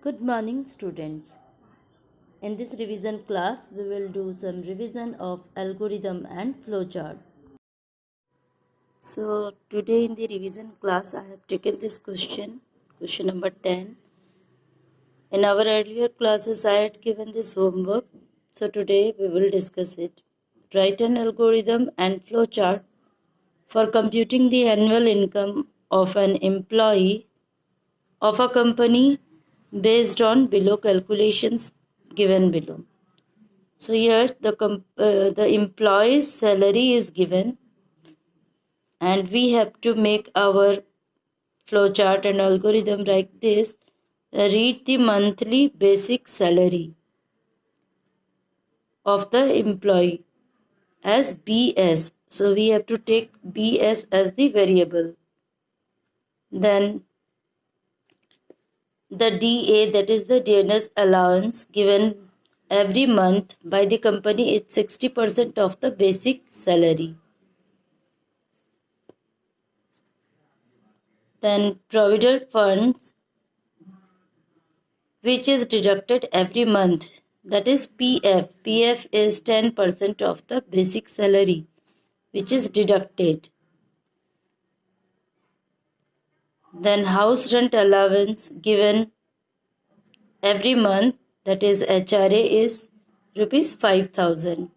Good morning, students. In this revision class, we will do some revision of algorithm and flowchart. So, today in the revision class, I have taken this question number 10. In our earlier classes, I had given this homework. So, today we will discuss it. Write an algorithm and flowchart for computing the annual income of an employee of a company based on below calculations given below. So here the employee's salary is given and we have to make our flowchart and algorithm like this. Read the monthly basic salary of the employee as BS. So we have to take BS as the variable. Then the DA, that is the dearness allowance given every month by the company, is 60% of the basic salary. Then provident funds, which is deducted every month, that is PF. PF is 10% of the basic salary which is deducted. Then house rent allowance given every month, that is HRA, is rupees 5,000.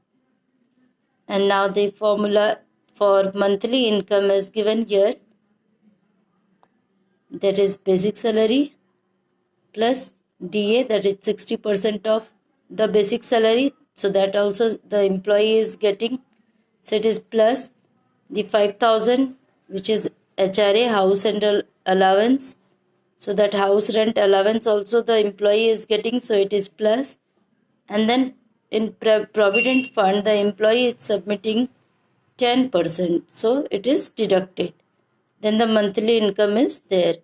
And now the formula for monthly income is given here, that is basic salary plus DA, that is 60% of the basic salary, so that also the employee is getting. So it is plus the 5,000, which is HRA, house and allowance. So that house rent allowance also the employee is getting, so it is plus. And then in provident fund, the employee is submitting 10%, so it is deducted. Then the monthly income is there.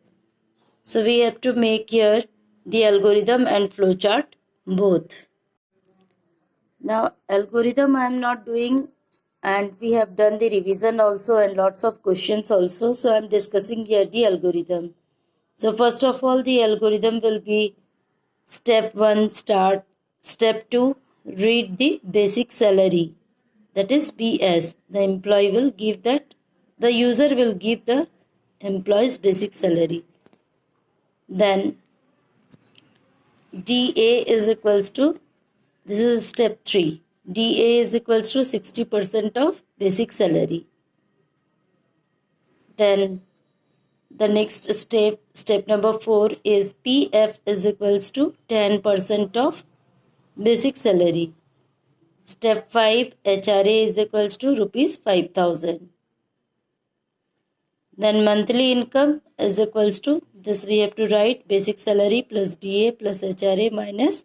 So we have to make here the algorithm and flowchart both. Now algorithm I am not doing, and we have done the revision also and lots of questions also. So I am discussing here the algorithm. So first of all, the algorithm will be step 1 start, step 2 read the basic salary, that is BS. The employee will give that, the user will give the employee's basic salary. Then DA is equals to, this is step 3. DA is equals to 60% of basic salary. Then the next step number 4 is PF is equals to 10% of basic salary. Step 5, HRA is equals to rupees 5,000. Then monthly income is equals to, this we have to write basic salary plus DA plus HRA minus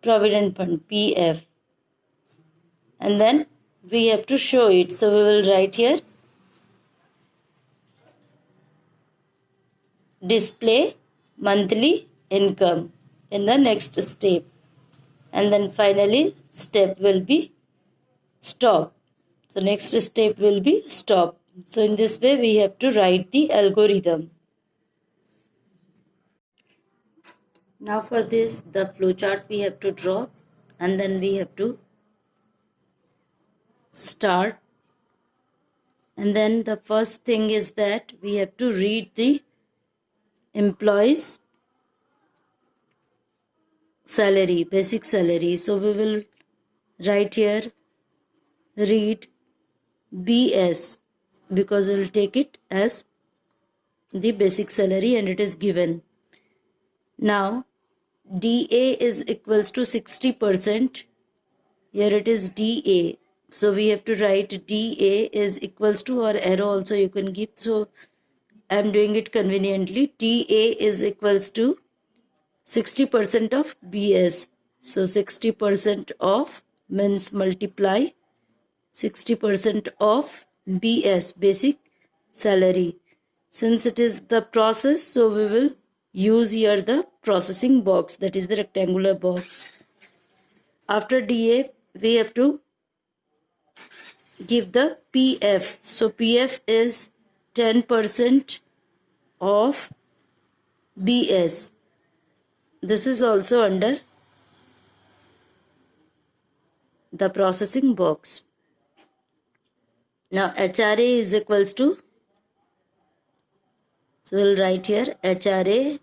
provident fund PF. And then we have to show it. So we will write here display monthly income in the next step. And then finally step will be stop. So next step will be stop. So in this way we have to write the algorithm. Now for this, the flowchart we have to draw, and then we have to start. And then the first thing is that we have to read the employee's salary, basic salary. So we will write here read BS, because we will take it as the basic salary and it is given. Now DA is equals to 60%. Here it is DA. So we have to write DA is equals to, or arrow also you can give. So I am doing it conveniently. DA is equals to 60% of BS. So 60% of means multiply 60% of BS, basic salary. Since it is the process, so we will use here the processing box, that is the rectangular box. After DA, we have to give the PF. So PF is 10% of BS. this is also under the processing box. Now HRA is equals to, so we'll write here HRA.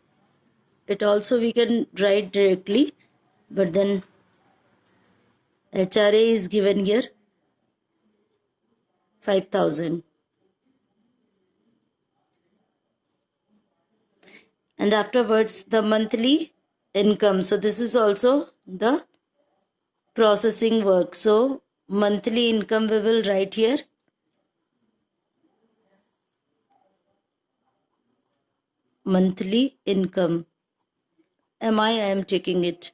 It also we can write directly, but then HRA is given here 5,000. And afterwards the monthly income. So this is also the processing work. So monthly income we will write here. Monthly income. I am taking it.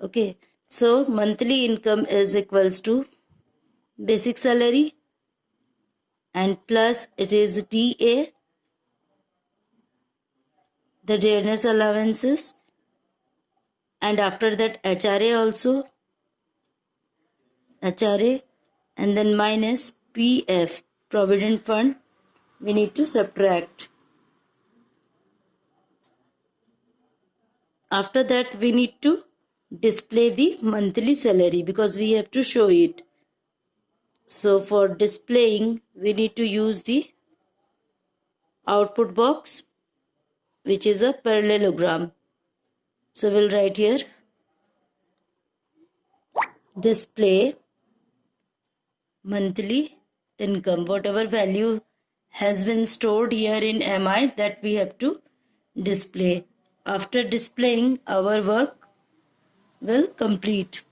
Okay. So monthly income is equals to basic salary and plus it is DA, the dearness allowances, and after that HRA also, HRA, and then minus PF, Provident Fund, we need to subtract. After that we need to display the monthly salary because we have to show it. So for displaying we need to use the output box, which is a parallelogram. So we'll write here display monthly income. Whatever value has been stored here in MI, that we have to display. After displaying, our work will complete.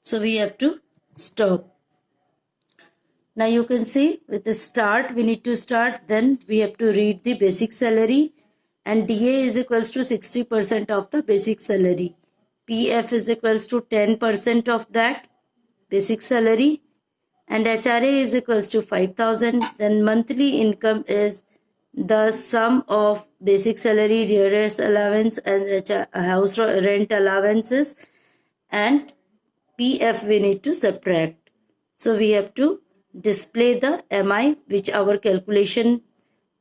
So we have to stop. Now you can see with the start, we need to start, then we have to read the basic salary, and DA is equals to 60% of the basic salary. PF is equals to 10% of that basic salary, and HRA is equals to 5,000. Then monthly income is the sum of basic salary, dearness allowance, and house rent allowances, and PF we need to subtract. So we have to display the MI, which our calculation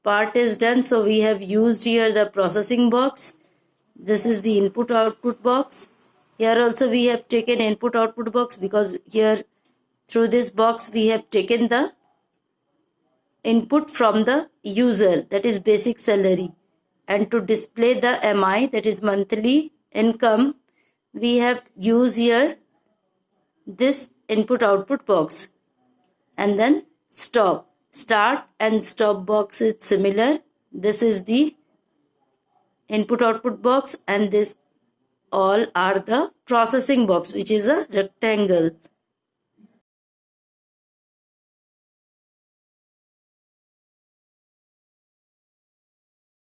part is done. So we have used here the processing box. This is the input output box. Here also we have taken input output box because here through this box we have taken the input from the user, that is basic salary. And to display the MI, that is monthly income, we have used here this input output box. And then stop. Start and stop box is similar. This is the input output box, and this all are the processing box, which is a rectangle.